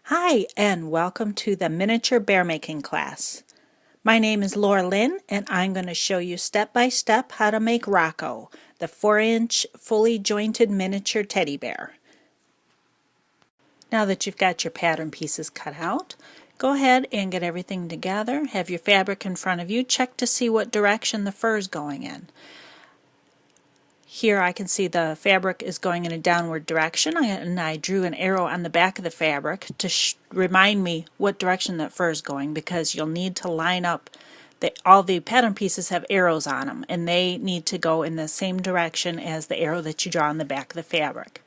Hi, and welcome to the miniature bear making class. My name is Laura Lynn, and I'm going to show you step by step how to make Rocco, the 4-inch fully jointed miniature teddy bear. Now that you've got your pattern pieces cut out, go ahead and get everything together. Have your fabric in front of you. Check to see what direction the fur is going in. Here I can see the fabric is going in a downward direction, and I drew an arrow on the back of the fabric to remind me what direction that fur is going, because you'll need to line up. All the pattern pieces have arrows on them, and they need to go in the same direction as the arrow that you draw on the back of the fabric.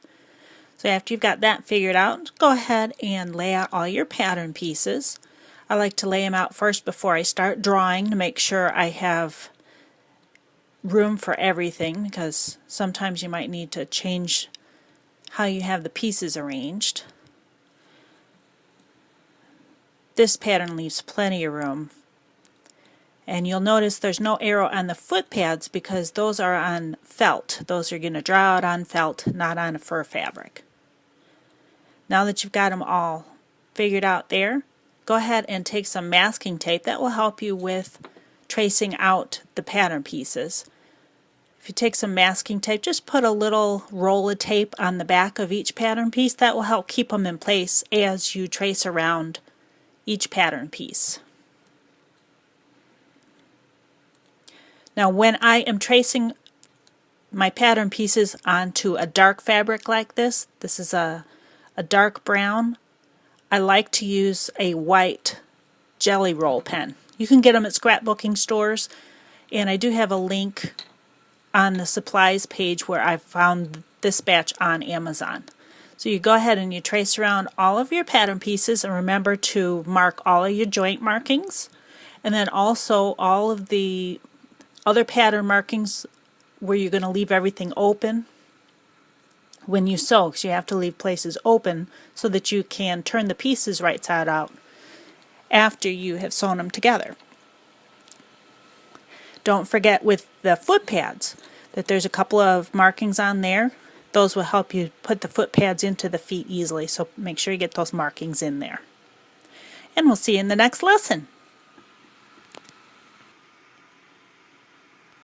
So after you've got that figured out, go ahead and lay out all your pattern pieces. I like to lay them out first before I start drawing to make sure I have room for everything, because sometimes you might need to change how you have the pieces arranged. This pattern leaves plenty of room, and you'll notice there's no arrow on the foot pads because those are on felt. Those are going to draw out on felt, not on a fur fabric. Now that you've got them all figured out there, go ahead and take some masking tape. That will help you with tracing out the pattern pieces. If you take some masking tape, just put a little roll of tape on the back of each pattern piece. That will help keep them in place as you trace around each pattern piece. Now when I am tracing my pattern pieces onto a dark fabric like this is a dark brown, I like to use a white jelly roll pen. You can get them at scrapbooking stores, and I do have a link on the supplies page where I found this batch on Amazon. So you go ahead and you trace around all of your pattern pieces, and remember to mark all of your joint markings, and then also all of the other pattern markings where you're going to leave everything open when you sew, because you have to leave places open so that you can turn the pieces right side out after you have sewn them together. Don't forget with the foot pads that there's a couple of markings on there. Those will help you put the foot pads into the feet easily, so make sure you get those markings in there. And we'll see you in the next lesson.